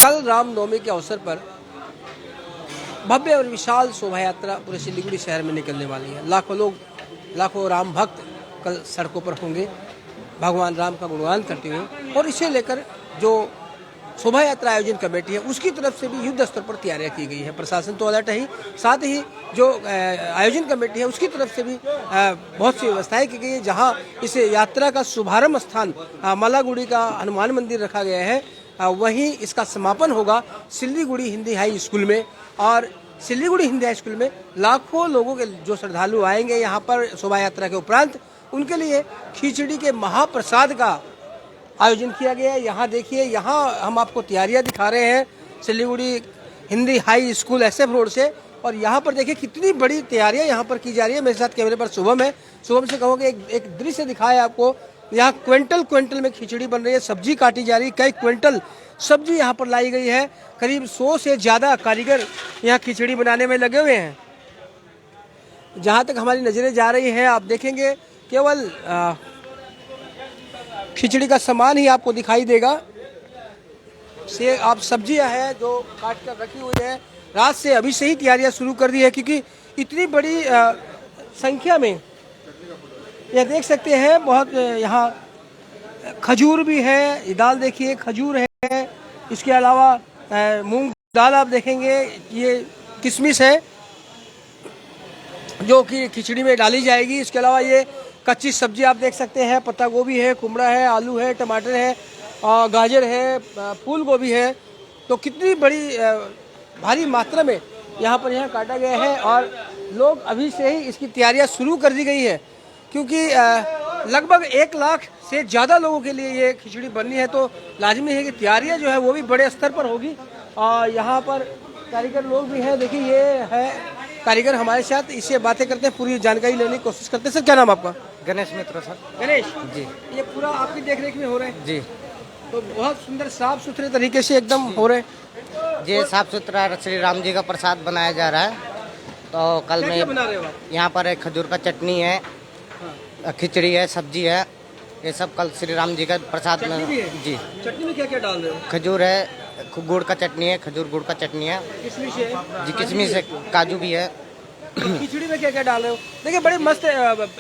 कल रामनवमी के अवसर पर भव्य और विशाल शोभा यात्रा पूरे सिलीगुड़ी शहर में निकलने वाली है। लाखों लोग, लाखों राम भक्त कल सड़कों पर होंगे भगवान राम का गुणगान करते हुए। और इसे लेकर जो शोभा यात्रा आयोजन कमेटी है उसकी तरफ से भी युद्ध स्तर पर तैयारियां की गई है। प्रशासन तो अलर्ट है ही, साथ ही जो आयोजन कमेटी है उसकी तरफ से भी बहुत सी व्यवस्थाएं की गई है। जहां इस यात्रा का शुभारंभ स्थान मल्लागुड़ी का हनुमान मंदिर रखा गया है, वहीं इसका समापन होगा सिलीगुड़ी हिंदी हाई स्कूल में। और सिलीगुड़ी हिंदी हाई स्कूल में लाखों लोगों के जो श्रद्धालु आएंगे यहाँ पर शोभा यात्रा के उपरांत, उनके लिए खिचड़ी के महाप्रसाद का आयोजन किया गया है। यहाँ देखिए, यहाँ हम आपको तैयारियां दिखा रहे हैं Siliguri Hindi high school SF road से। और यहाँ पर देखिए कितनी बड़ी तैयारियां यहाँ पर की जा रही है। मेरे साथ कैमरे पर शुभम है। शुभम से कहूँगा एक दृश्य दिखाया आपको। यहाँ क्विंटल में खिचड़ी बन रही है, सब्जी काटी जा रही है, कई क्विंटल सब्जी यहाँ पर लाई गई है। करीब 100 से ज़्यादा कारीगर यहाँ खिचड़ी बनाने में लगे हुए हैं। जहाँ तक हमारी नज़रें जा रही है, आप देखेंगे केवल खिचड़ी का सामान ही आपको दिखाई देगा। से आप सब्जियां हैं जो काट कर रखी हुई है। रात से अभी से ही तैयारियां शुरू कर दी है, क्योंकि इतनी बड़ी संख्या में यह देख सकते हैं। बहुत यहाँ खजूर भी है, ये दाल देखिए खजूर है। इसके अलावा मूंग दाल आप देखेंगे, ये किशमिश है जो कि खिचड़ी में डाली जाएगी। इसके अलावा ये कच्ची सब्जी आप देख सकते हैं, पत्ता गोभी है, कुमड़ा है, आलू है, टमाटर है, गाजर है, फूल गोभी है। तो कितनी बड़ी भारी मात्रा में यहाँ काटा गया है। और लोग अभी से ही इसकी तैयारियां शुरू कर दी गई है, क्योंकि लगभग 1 लाख से ज़्यादा लोगों के लिए ये खिचड़ी बननी है। तो लाजमी है कि तैयारियां जो है वो भी बड़े स्तर पर होगी। और यहाँ पर कारीगर लोग भी हैं। देखिए ये है कारीगर हमारे साथ, इससे बातें करते हैं, पूरी जानकारी लेने की कोशिश करते हैं। सर क्या नाम आपका? गणेश मित्र सर। गणेश जी, ये पूरा आपकी देखरेख में हो रहा है? जी, तो बहुत सुंदर साफ सुथरे तरीके से एकदम हो रहे हैं। ये साफ सुथरा श्री राम जी का प्रसाद बनाया जा रहा है। तो कल क्या में क्या बना रहे हो आप? यहाँ पर एक खजूर का चटनी है, खिचड़ी है, सब्जी है, ये सब कल श्री राम जी का प्रसाद में। जी, चटनी में क्या क्या डाल रहे हो? खजूर है, गुड़ का चटनी है, खजूर गुड़ का चटनी है, किशमिश है? जी किशमिश है, काजू भी है। खिचड़ी में क्या क्या डाल रहे हो? देखिए बड़े मस्त।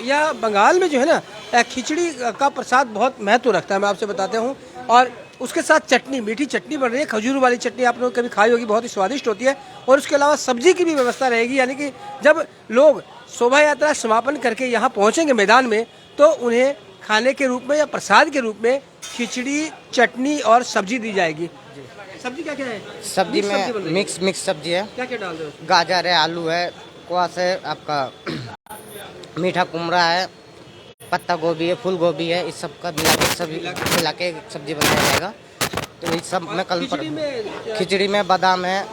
यह बंगाल में जो है ना, खिचड़ी का प्रसाद बहुत महत्व रखता है, मैं आपसे बताता हूँ। और उसके साथ चटनी, मीठी चटनी बन रही है, खजूर वाली चटनी आप लोग कभी खाई होगी, बहुत ही स्वादिष्ट होती है। और उसके अलावा सब्जी की भी व्यवस्था रहेगी, यानी कि जब लोग शोभा यात्रा समापन करके यहाँ पहुँचेंगे मैदान में, तो उन्हें खाने के रूप में या प्रसाद के रूप में खिचड़ी, चटनी और सब्जी दी जाएगी। सब्जी क्या क्या है? सब्जी में मिक्स सब्जी है। क्या क्या डाल रहे हो? गाजर है, आलू है, क्वास है, आपका मीठा कुमड़ा है, पत्ता गोभी है, फूल गोभी है, इस सब का मिला के सब्जी बनाया जाएगा। तो इस सब में कल पर खिचड़ी में बादाम है,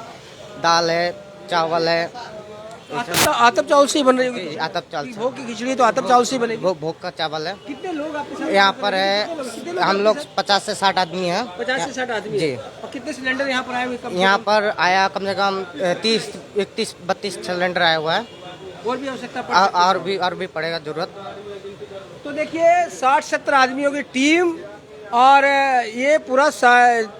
दाल है, चावल है। आतप चावल से ही बन रही होगी? आतप चावल से। भोग की खिचड़ी तो आतप चावल से ही बनेगी। भोग का चावल है। कितने लोग आपके साथ यहाँ पर है, हम लोग 50 से 60 आदमी हैं। 50 से 60 आदमी जी। और कितने सिलेंडर यहाँ पर आए हुए? यहाँ पर आया कम से कम 30, 31, 32 सिलेंडर आया हुआ है। और भी आवश्यकता और भी पड़ेगा जरूरत। तो देखिए 60-70 आदमियों की टीम, और ये पूरा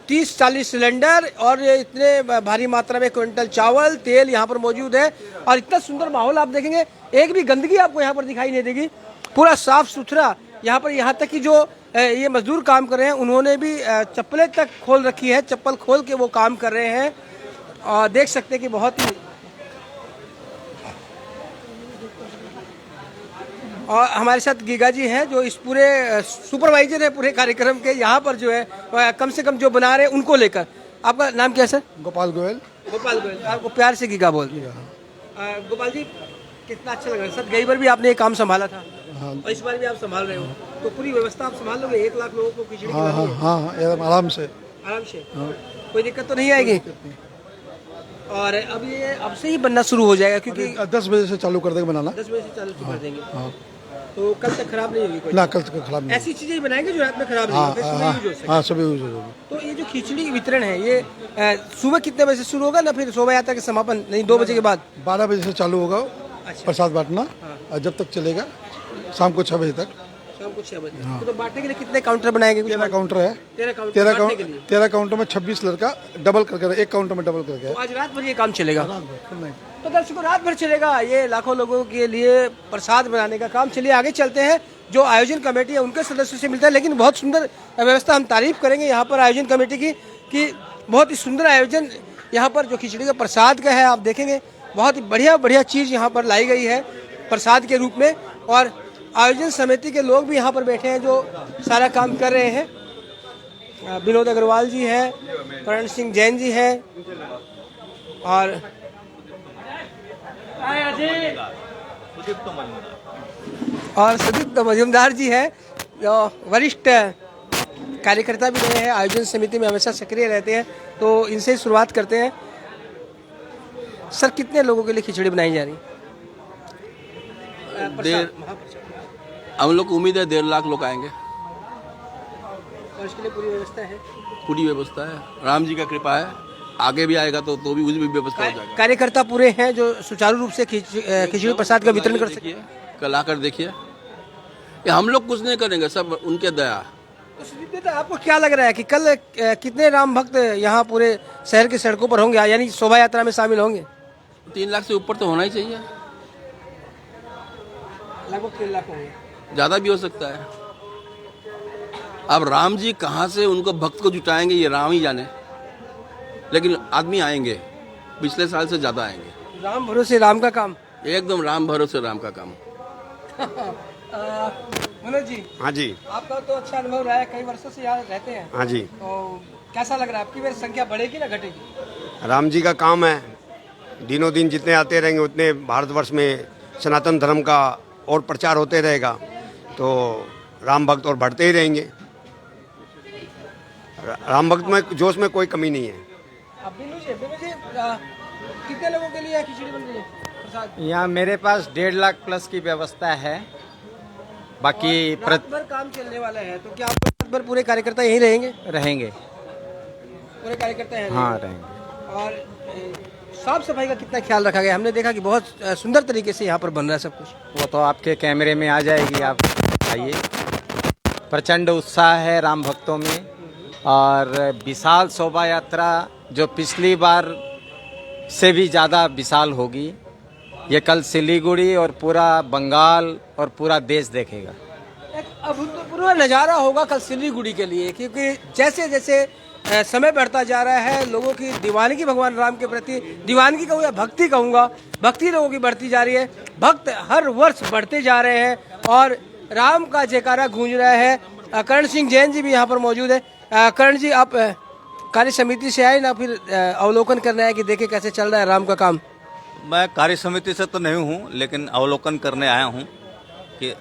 30-40 सिलेंडर, और ये इतने भारी मात्रा में क्विंटल चावल, तेल यहाँ पर मौजूद है। और इतना सुंदर माहौल आप देखेंगे, एक भी गंदगी आपको यहाँ पर दिखाई नहीं देगी, पूरा साफ सुथरा। यहाँ तक कि जो ये मजदूर काम कर रहे हैं, उन्होंने भी चप्पलें तक खोल रखी है, चप्पल खोल के वो काम कर रहे हैं। और देख सकते हैं कि बहुत ही। और हमारे साथ गीगा जी हैं, जो इस पूरे सुपरवाइजर है पूरे कार्यक्रम के। यहाँ पर जो है कम से कम जो बना रहे हैं उनको लेकर। आपका नाम क्या है सर? गोपाल गोयल। गोपाल गोयल, आपको प्यार से गीगा बोल। गोपाल जी कितना अच्छा लग रहा है सर, गई बार भी आपने ये काम संभाला था। हाँ। और इस बार भी आप संभाल रहे हो, तो पूरी व्यवस्था आप संभाल लोगे? 1 लाख लोगों को खिचड़ी हाँ खिलानी हाँ है? हाँ, एकदम आराम से। आराम से? हाँ। कोई दिक्कत तो नहीं आएगी? और अब ये अब से ही बनना शुरू हो जाएगा, क्योंकि 10 बजे से चालू कर देंगे बनाना। 10 बजे से चालू कर देंगे। हाँ। तो कल तक खराब नहीं होगी कोई? ना, कल तक खराब नहीं। ऐसी चीजें ही बनाएंगे जो रात में खराब नहीं हाँ होगी, हाँ सुबह यूज हो सके। हाँ, सभी यूज होगी। तो ये जो खिचड़ी वितरण है, ये सुबह कितने बजे से शुरू होगा, ना फिर शोभा यात्रा के समापन नहीं 2 बजे के बाद? 12 बजे से चालू होगा अच्छा। प्रसाद बांटना, और जब तक चलेगा शाम को 6 बजे तक। शाम को 6 बजे। तो बांटने के लिए कितने काउंटर बनाएंगे? 13 काउंटर है। 13 काउंटर बांटने के लिए। 13 काउंटर में 26 लड़का डबल करके, एक काउंटर में डबल करके। तो आज रात भर ये काम चलेगा? तो दर्शकों, रात भर चलेगा ये लाखों लोगों के लिए प्रसाद बनाने का काम। चलिए आगे चलते हैं, जो आयोजन कमेटी है उनके सदस्यों से मिलता है। लेकिन बहुत सुंदर व्यवस्था, हम तारीफ करेंगे यहाँ पर आयोजन कमेटी की कि बहुत ही सुंदर आयोजन यहाँ पर जो खिचड़ी का प्रसाद का है, आप देखेंगे बहुत ही बढ़िया बढ़िया चीज़ यहाँ पर लाई गई है प्रसाद के रूप में। और आयोजन समिति के लोग भी यहाँ पर बैठे हैं जो सारा काम कर रहे हैं। विनोद अग्रवाल जी है, करण सिंह जैन जी है और सुदीप्त मजूमदार जी है, जो वरिष्ठ कार्यकर्ता भी रहे हैं, आयोजन समिति में हमेशा सक्रिय रहते हैं। तो इनसे शुरुआत करते हैं। सर, कितने लोगों के लिए खिचड़ी बनाई जा रही है? हम लोग को उम्मीद है 1.5 लाख लोग आएंगे। और इसके लिए पूरी व्यवस्था है? पूरी व्यवस्था है, राम जी का कृपा है। आगे भी आएगा तो भी उसकी भी व्यवस्था हो जाएगा। कार्यकर्ता पूरे हैं जो सुचारू रूप से खिचड़ी प्रसाद का वितरण कर सके। कल आकर देखिए, ये हम लोग कुछ नहीं करेंगे, सब उनके दया। तो सुदीप जी, आपको क्या लग रहा है कि कल कितने राम भक्त यहाँ पूरे शहर की सड़कों पर होंगे, यानी शोभा यात्रा में शामिल होंगे? 3 लाख से ऊपर तो होना ही चाहिए। लगभग 3 लाख होंगे, ज़्यादा भी हो सकता है। अब राम जी कहाँ से उनको भक्त को जुटाएंगे ये राम ही जाने, लेकिन आदमी आएंगे, पिछले साल से ज़्यादा आएंगे। राम भरोसे राम का काम। एकदम राम भरोसे राम का काम। मनोज जी। हाँ जी। आपका तो अच्छा अनुभव रहा है, कई वर्षों से यहाँ रहते हैं। हाँ जी। तो कैसा लग रहा है, आपकी बार संख्या बढ़ेगी ना घटेगी? राम जी का काम है, दिनों दिन जितने आते रहेंगे उतने भारतवर्ष में सनातन धर्म का और प्रचार होते रहेगा, तो राम भक्त और बढ़ते ही रहेंगे। राम भक्त में जोश में कोई कमी नहीं है। अब बिनू जी कितने लोगों के लिए खिचड़ी बन रही है प्रसाद? यहाँ मेरे पास 1.5 लाख प्लस की व्यवस्था है। बाकी रात भर काम चलने वाला है, तो क्या आप रात भर पूरे कार्यकर्ता यहीं रहेंगे? रहेंगे। पूरे कार्यकर्ता हैं? हाँ, रहेंगे। और साफ सफाई का कितना ख्याल रखा गया? हमने देखा कि बहुत सुंदर तरीके से यहाँ पर बन रहा है सब कुछ। वो तो आपके कैमरे में आ जाएगी, आप आइए। प्रचंड उत्साह है राम भक्तों में, और विशाल शोभा यात्रा जो पिछली बार से भी ज़्यादा विशाल होगी। ये कल सिलीगुड़ी और पूरा बंगाल और पूरा देश देखेगा। एक अभूतपूर्व नज़ारा होगा कल सिलीगुड़ी के लिए, क्योंकि जैसे जैसे समय बढ़ता जा रहा है, लोगों की दीवानगी भगवान राम के प्रति, दीवानगी कहूँ या भक्ति कहूँगा, भक्ति लोगों की बढ़ती जा रही है। भक्त हर वर्ष बढ़ते जा रहे हैं और राम का जयकारा गूंज रहा है। करण सिंह जैन जी भी यहाँ पर मौजूद है। करण जी, आप कार्य समिति से आए ना, फिर अवलोकन करना है कि देखे कैसे चल रहा है राम का काम? मैं कार्य समिति से तो नहीं हूँ, लेकिन अवलोकन करने आया हूँ कि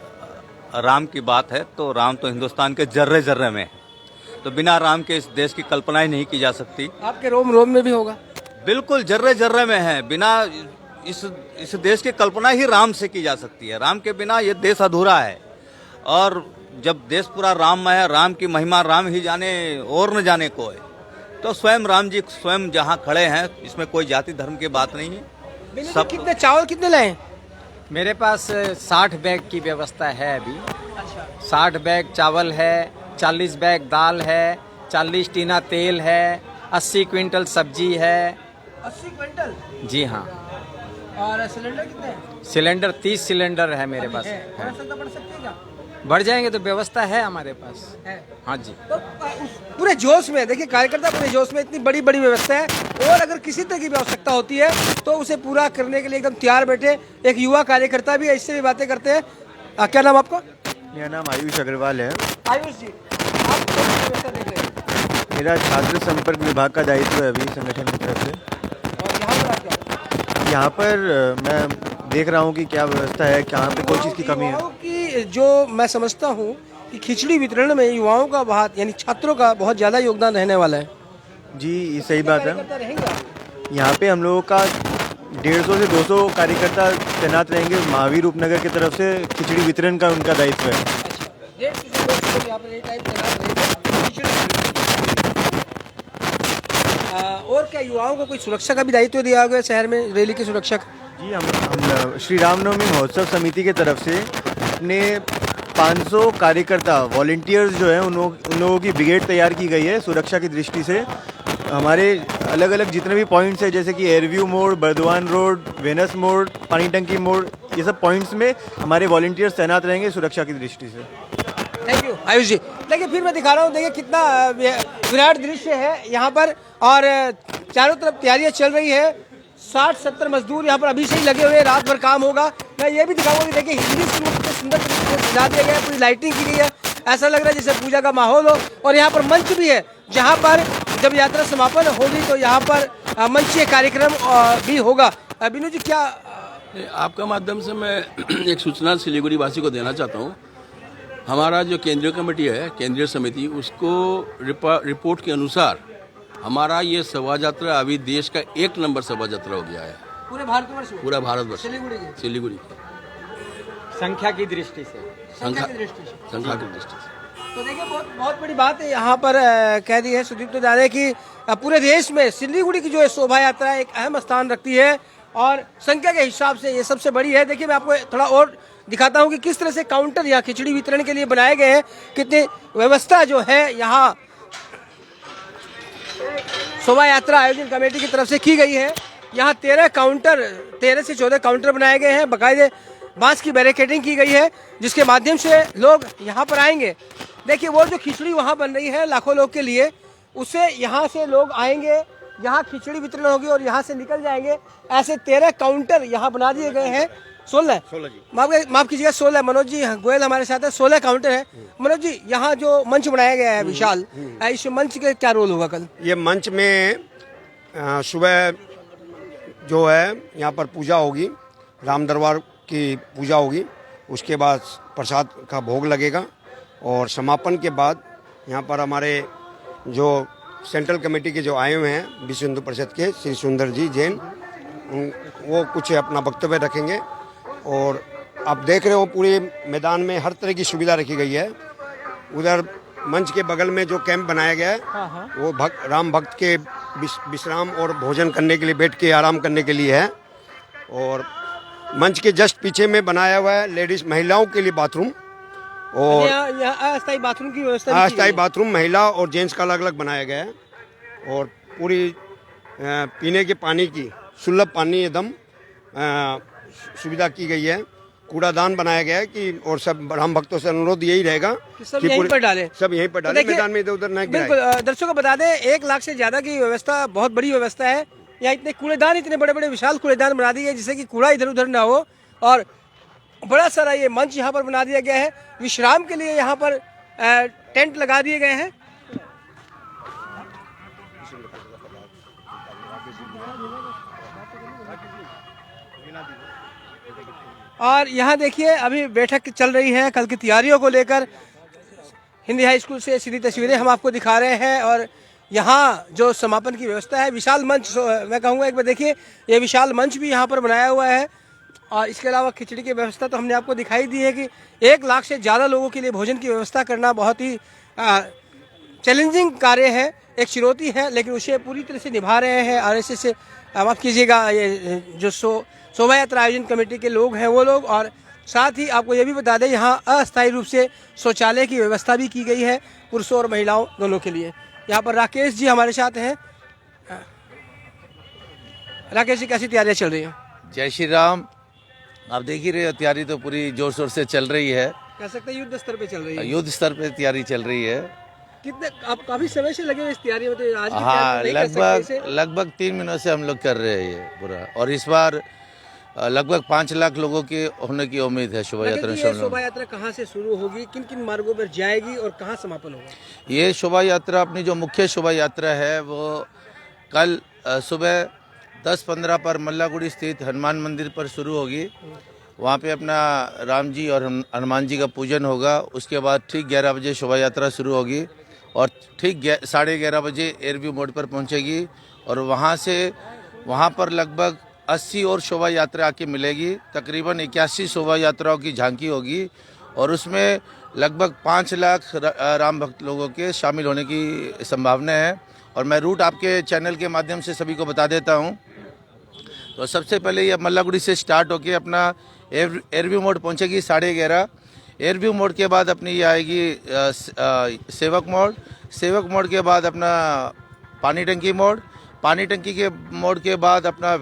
राम की बात है तो राम तो हिंदुस्तान के जर्रे जर्रे में है, तो बिना राम के इस देश की कल्पना ही नहीं की जा सकती। आपके रोम रोम में भी होगा? बिल्कुल जर्रे जर्रे में है। बिना इस देश की कल्पना ही राम से की जा सकती है। राम के बिना ये देश अधूरा है। और जब देश पूरा राममय है, राम की महिमा राम ही जाने और न जाने को है, तो स्वयं राम जी स्वयं जहाँ खड़े हैं, इसमें कोई जाति धर्म की बात नहीं है। सब कितने चावल कितने लाए? मेरे पास 60 बैग की व्यवस्था है अभी। 60 बैग चावल है, 40 बैग दाल है, 40 टीना तेल है, 80 क्विंटल सब्जी है। 80 क्विंटल? जी हाँ। और सिलेंडर कितने हैं? सिलेंडर 30 सिलेंडर है मेरे पास। बढ़ सकते हैं क्या? बढ़ जाएंगे तो व्यवस्था है हमारे पास है। हाँ जी। तो पूरे जोश में देखिए, कार्यकर्ता पूरे जोश में, इतनी बड़ी बड़ी व्यवस्था है, और अगर किसी तरह की आवश्यकता होती है तो उसे पूरा करने के लिए एकदम तैयार बैठे एक युवा कार्यकर्ता भी है, इससे भी बातें करते हैं। क्या नाम आपका? मेरा नाम आयुष अग्रवाल है। आयुष जी, आप कौन सी व्यवस्था देख रहे हैं? मेरा छात्र संपर्क विभाग का दायित्व है अभी संगठन की तरफ से। और यहाँ पर आप क्या? यहाँ पर मैं देख रहा हूँ कि क्या व्यवस्था है, कहाँ पे कोई चीज़ की कमी है। युवाओं की जो मैं समझता हूँ कि खिचड़ी वितरण में युवाओं का बहुत, यानी छात्रों का बहुत ज़्यादा योगदान रहने वाला है। जी, ये सही बात है। रहेंगे यहाँ पे हम लोगों का 150 से 200 कार्यकर्ता तैनात रहेंगे। महावीर उपनगर की तरफ से खिचड़ी वितरण का उनका दायित्व है। और क्या युवाओं को कोई सुरक्षा का भी दायित्व दिया गया शहर में, रैली की सुरक्षा का? जी, हम श्री रामनवमी महोत्सव समिति की तरफ से अपने 500 कार्यकर्ता वॉलंटियर्स जो हैं उन लोगों की ब्रिगेड तैयार की गई है सुरक्षा की दृष्टि से। हमारे अलग अलग जितने भी पॉइंट्स हैं जैसे कि एयरव्यू मोड़, बर्दवान रोड, वेनस मोड़, पानी टंकी मोड़, ये सब पॉइंट्स में हमारे वॉलंटियर्स तैनात रहेंगे सुरक्षा की दृष्टि से। थैंक यू आयुष जी। देखिए फिर मैं दिखा रहा हूँ, देखिए कितना विराट दृश्य है यहाँ पर, और चारों तरफ तैयारियाँ चल रही है। 60-70 मजदूर यहाँ पर अभी से ही लगे हुए हैं, रात भर काम होगा। मैं ये भी दिखाऊंगा कि देखिए हिंदी कितने सुंदर तरीके से सजा दिया गया है, पूरी लाइटिंग की गई है, ऐसा लग रहा है जैसे पूजा का माहौल हो। और यहाँ पर मंच भी है, जहाँ पर जब यात्रा समापन होगी तो यहाँ पर मंचीय कार्यक्रम भी होगा। बिनू जी, क्या आपका माध्यम से मैं एक सूचना सिलीगुड़ी वासी को देना चाहता हूँ। हमारा जो केंद्रीय कमेटी है, केंद्रीय समिति, उसको रिपोर्ट के अनुसार हमारा ये शोभा यात्रा अभी देश का 1 नंबर शोभा यात्रा हो गया है, पूरे भारतवर्ष में? पूरा भारतवर्ष, सिलीगुड़ी संख्या की दृष्टि से, संख्या की दृष्टि से। तो देखिए बहुत बड़ी बात है यहाँ पर कह दी है सुदीप तो जाने कि पूरे देश में सिलीगुड़ी की जो है शोभा यात्रा एक अहम स्थान रखती है, और संख्या के हिसाब से ये सबसे बड़ी है। देखिए मैं आपको थोड़ा और दिखाता हूँ कि किस तरह से काउंटर यहाँ खिचड़ी वितरण के लिए बनाए गए हैं, कितनी व्यवस्था जो है यहाँ शोभा यात्रा आयोजन कमेटी की तरफ से की गई है। यहाँ 13 से 14 काउंटर बनाए गए हैं, बाकायदे बांस की बैरिकेडिंग की गई है, जिसके माध्यम से लोग यहाँ पर आएंगे। देखिए वो जो खिचड़ी वहाँ बन रही है लाखों लोग के लिए, उससे यहाँ से लोग आएंगे, यहाँ खिचड़ी वितरण होगी और यहाँ से निकल जाएंगे। ऐसे 13 काउंटर यहाँ बना दिए गए हैं। 16 जी, माफ कीजिएगा 16। मनोज जी गोयल हमारे साथ है, 16 काउंटर है। मनोज जी, यहाँ जो मंच बनाया गया है विशाल, इस मंच का क्या रोल होगा कल? ये मंच में सुबह जो है यहाँ पर पूजा होगी, राम दरबार की पूजा होगी, उसके बाद प्रसाद का भोग लगेगा, और समापन के बाद यहाँ पर हमारे जो सेंट्रल कमेटी के जो आए हुए हैं विश्व हिंदू परिषद के श्री सुंदर जी जैन, वो कुछ अपना वक्तव्य रखेंगे। और आप देख रहे हो पूरे मैदान में हर तरह की सुविधा रखी गई है। उधर मंच के बगल में जो कैंप बनाया गया है वो राम भक्त के विश्राम और भोजन करने के लिए, बैठ के आराम करने के लिए है। और मंच के जस्ट पीछे में बनाया हुआ है लेडीज महिलाओं के लिए बाथरूम, और अस्थायी बाथरूम की व्यवस्था, अस्थायी बाथरूम महिला और जेंट्स का अलग अलग बनाया गया है। और पूरी पीने के पानी की सुलभ पानी एकदम सुविधा की गई है। कूड़ादान बनाया गया है कि, और सब राम भक्तों से अनुरोध यही रहेगा कि सब यहीं पर डालें, सब यहीं पर डालें, मैदान में इधर उधर न गिराएं। बिल्कुल, दर्शकों को बता दें 1 लाख से ज्यादा की व्यवस्था, बहुत बड़ी व्यवस्था है। यहाँ इतने कूड़ेदान, इतने बड़े बड़े विशाल कूड़ेदान बना दिए जिससे कि कूड़ा इधर उधर ना हो, और बड़ा सारा ये मंच यहाँ पर बना दिया गया है। विश्राम के लिए यहाँ पर टेंट लगा दिए गए हैं। और यहाँ देखिए अभी बैठक चल रही है कल की तैयारियों को लेकर। हिंदी हाई स्कूल से सीधी तस्वीरें हम आपको दिखा रहे हैं, और यहाँ जो समापन की व्यवस्था है, विशाल मंच, मैं कहूँगा एक बार देखिए, ये विशाल मंच भी यहाँ पर बनाया हुआ है। और इसके अलावा खिचड़ी की व्यवस्था तो हमने आपको दिखाई दी है कि 1 लाख से ज़्यादा लोगों के लिए भोजन की व्यवस्था करना बहुत ही चैलेंजिंग कार्य है, एक चुनौती है, लेकिन उसे पूरी तरह से निभा रहे हैं RSS से, माफ़ कीजिएगा, ये जो शोभा यात्रा आयोजन कमेटी के लोग हैं वो लोग। और साथ ही आपको ये भी बता दें यहाँ अस्थायी रूप से शौचालय की व्यवस्था भी की गई है पुरुषों और महिलाओं दोनों के लिए। यहाँ पर राकेश जी हमारे साथ हैं। राकेश जी, कैसी तैयारियाँ चल रही हैं? जय श्री राम। आप देख ही रहे हो, तैयारी तो पूरी जोर शोर से चल रही है। कह सकते हैं युद्ध स्तर पे चल रही है। युद्ध स्तर पे तैयारी चल रही है। कितने आप काफी समय से लगे हुए इस तैयारी में? तो आज की हाँ, तैयारी नहीं कर सकते इसे? लगभग 3 महीनों से हम लोग कर रहे हैं ये पूरा, और इस बार लगभग 5 लाख लोगों के होने की उम्मीद है शोभा यात्रा। शोभा यात्रा कहाँ से शुरू होगी, किन किन मार्गों पर जाएगी और कहाँ समापन होगा? ये शोभा यात्रा, अपनी जो मुख्य शोभा यात्रा है वो कल सुबह 10:15 पर मल्लागुड़ी स्थित हनुमान मंदिर पर शुरू होगी। वहाँ पे अपना राम जी और हनुमान जी का पूजन होगा। उसके बाद ठीक 11 बजे शोभा यात्रा शुरू होगी, और ठीक 11:30 बजे एयरव्यू मोड़ पर पहुँचेगी, और वहाँ पर लगभग 80 और शोभा यात्रा आके मिलेगी। तकरीबन 81 शोभा यात्राओं की झांकी होगी, और उसमें लगभग 5 लाख राम भक्त लोगों के शामिल होने की संभावना है। और मैं रूट आपके चैनल के माध्यम से सभी को बता देता हूँ। तो सबसे पहले ये मल्लागुड़ी से स्टार्ट होके अपना एयरव्यू मोड़ पहुँचेगी 11:30। एयरव्यू मोड़ के बाद अपनी ये आएगी सेवक मोड़, सेवक मोड़ के बाद अपना पानी टंकी मोड़, पानी टंकी के मोड़ के बाद अपना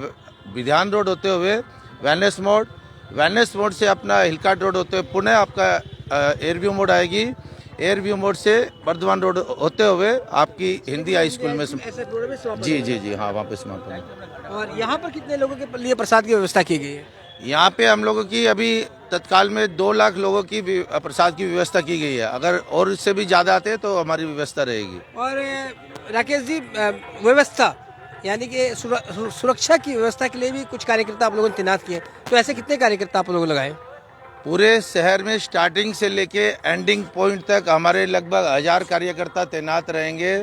विधान रोड होते हुए वेलनेस मोड़, वेलनेस मोड़ से अपना हिलकाट रोड होते हुए पुनः आपका एयरव्यू मोड़ आएगी, एयरव्यू मोड़ से बर्धमान रोड होते हुए आपकी हिंदी हाई स्कूल में जी हाँ वहाँ पे समापन। और यहाँ पर कितने लोगों के लिए प्रसाद की व्यवस्था की गई है? यहाँ पे हम लोगों की अभी तत्काल में 2 लाख लोगों की प्रसाद की व्यवस्था की गई है। अगर और इससे भी ज़्यादा आते तो हमारी व्यवस्था रहेगी। और राकेश जी, व्यवस्था यानी कि सुरक्षा की व्यवस्था के लिए भी कुछ कार्यकर्ता आप लोगों ने तैनात किए, तो ऐसे कितने कार्यकर्ता आप लोगों ने लगाए? पूरे शहर में स्टार्टिंग से लेके एंडिंग पॉइंट तक हमारे लगभग 1000 कार्यकर्ता तैनात रहेंगे।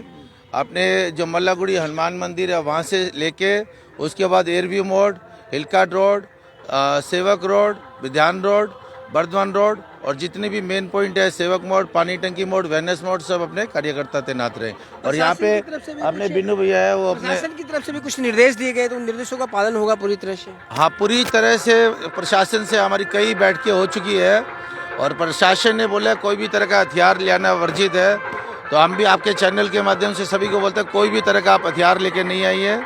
अपने जो मल्लागुड़ी हनुमान मंदिर है वहाँ से लेके उसके बाद एयरव्यू मोड़, हिलकाट रोड, सेवक रोड, विधान रोड, बर्धमान रोड और जितने भी मेन पॉइंट है सेवक मोड़, पानी टंकी मोड़, वेलनेस मोड़, सब अपने कार्यकर्ता तैनात रहे। और यहाँ पे अपने बिन्नू भैया है वो अपने प्रशासन की तरफ से भी कुछ निर्देश दिए गए, तो उन निर्देशों का पालन होगा पूरी तरह से? हाँ, पूरी तरह से प्रशासन से हमारी कई बैठकें हो चुकी है और प्रशासन ने बोला कोई भी तरह का हथियार ले आना वर्जित है। तो हम भी आपके चैनल के माध्यम से सभी को बोलते हैं कोई भी तरह का आप हथियार लेके नहीं आइए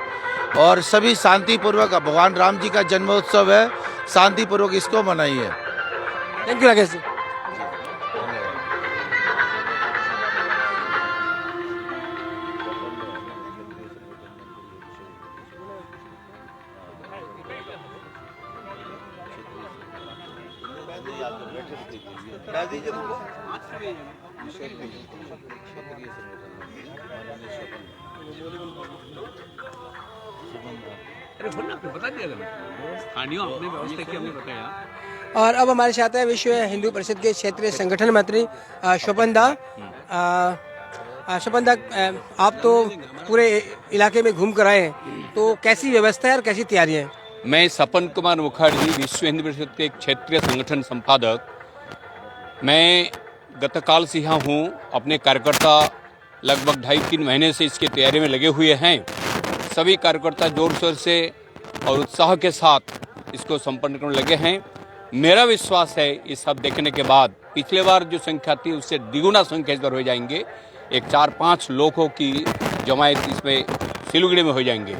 और सभी शांतिपूर्वक, भगवान राम जी का जन्मोत्सव है, शांतिपूर्वक इसको मनाइए। Thank you Rakesh ji. और अब हमारे साथ है विश्व हिंदू परिषद के क्षेत्रीय संगठन मंत्री स्वपन दा। स्वपन दा, आप तो पूरे इलाके में घूम कर आए, तो कैसी व्यवस्था है और कैसी तैयारियां हैं? मैं सपन कुमार मुखर्जी, विश्व हिंदू परिषद के क्षेत्रीय संगठन संपादक। मैं गतकाल से यहाँ हूँ। अपने कार्यकर्ता लगभग 2.5-3 महीने से इसकी तैयारी में लगे हुए हैं। सभी कार्यकर्ता जोर शोर से और उत्साह के साथ इसको संपन्न करने लगे हैं। मेरा विश्वास है इस सब देखने के बाद पिछले बार जो संख्या थी उससे द्विगुना संख्या इस बार हो जाएंगे। एक 4-5 लोगों की जमायत इसमें सिलीगुड़ी में हो जाएंगे।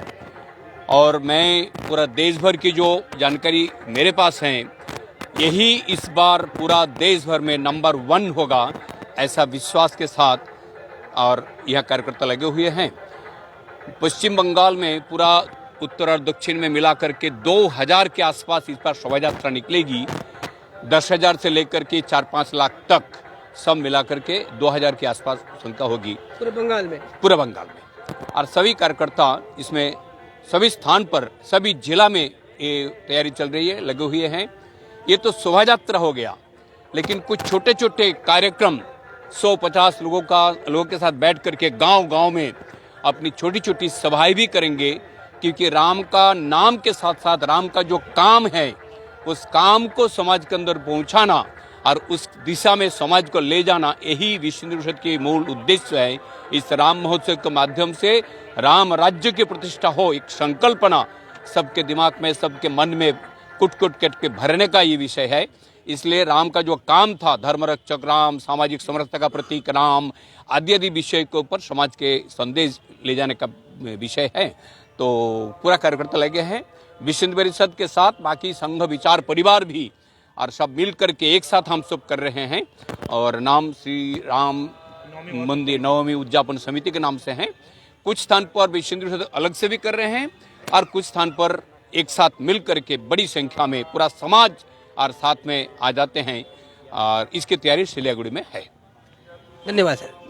और मैं पूरा देश भर की जो जानकारी मेरे पास है, यही इस बार पूरा देश भर में नंबर 1 होगा, ऐसा विश्वास के साथ और यह कार्यकर्ता लगे हुए हैं। पश्चिम बंगाल में पूरा उत्तर और दक्षिण में मिलाकर के 2000 के आसपास इस बार शोभा यात्रा निकलेगी। 10,000 से लेकर के 4-5 लाख तक सब मिलाकर के 2000 के आसपास संख्या होगी पूरे बंगाल में। और सभी कार्यकर्ता इसमें सभी स्थान पर, सभी जिला में ये तैयारी चल रही है, लगे हुए हैं। ये तो शोभा यात्रा हो गया, लेकिन कुछ छोटे छोटे कार्यक्रम 100-50 लोगों के साथ बैठ करके गांव-गांव में अपनी छोटी छोटी सभाएं भी करेंगे, क्योंकि राम का नाम के साथ साथ राम का जो काम है उस काम को समाज के अंदर पहुंचाना और उस दिशा में समाज को ले जाना, यही विश्व हिंदू परिषद के मूल उद्देश्य है। इस राम महोत्सव के माध्यम से राम राज्य की प्रतिष्ठा हो, एक संकल्पना सबके दिमाग में, सबके मन में कुट के भरने का ये विषय है। इसलिए राम का जो काम था, धर्मरक्षक राम, सामाजिक समरसता का प्रतीक राम, आदि विषय के ऊपर समाज के संदेश ले जाने का विषय है। तो पूरा कार्यकर्ता लगे हैं विश्व हिंदू परिषद के साथ, बाकी संघ विचार परिवार भी, और सब मिल करके एक साथ हम सब कर रहे हैं। और नाम श्री राम मंदिर नवमी उद्यापन समिति के नाम से हैं। कुछ स्थान पर विश्व हिंदू परिषद अलग से भी कर रहे हैं और कुछ स्थान पर एक साथ मिल करके बड़ी संख्या में पूरा समाज और साथ में आ जाते हैं। और इसकी तैयारी सिलीगुड़ी में है। धन्यवाद सर।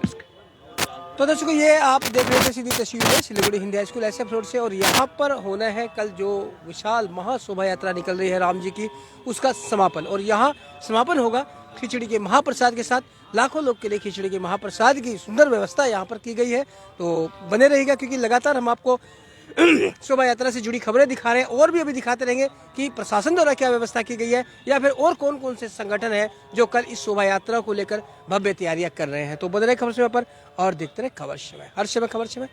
तो दर्शकों, ये आप देख रहे थे सीधी तस्वीर है Siliguri Hindi high school SF road से, और यहाँ पर होना है कल जो विशाल महाशोभा यात्रा निकल रही है राम जी की, उसका समापन। और यहाँ समापन होगा खिचड़ी के महाप्रसाद के साथ। लाखों लोग के लिए खिचड़ी के महाप्रसाद की सुंदर व्यवस्था यहाँ पर की गई है। तो बने रहेगा, क्योंकि लगातार हम आपको शोभा यात्रा से जुड़ी खबरें दिखा रहे हैं और भी अभी दिखाते रहेंगे कि प्रशासन द्वारा क्या व्यवस्था की गई है, या फिर और कौन कौन से संगठन है जो कल इस शोभा यात्रा को लेकर भव्य तैयारियां कर रहे हैं। तो बने रहे खबर समय पर और देखते रहे खबर समय, हर समय खबर समय।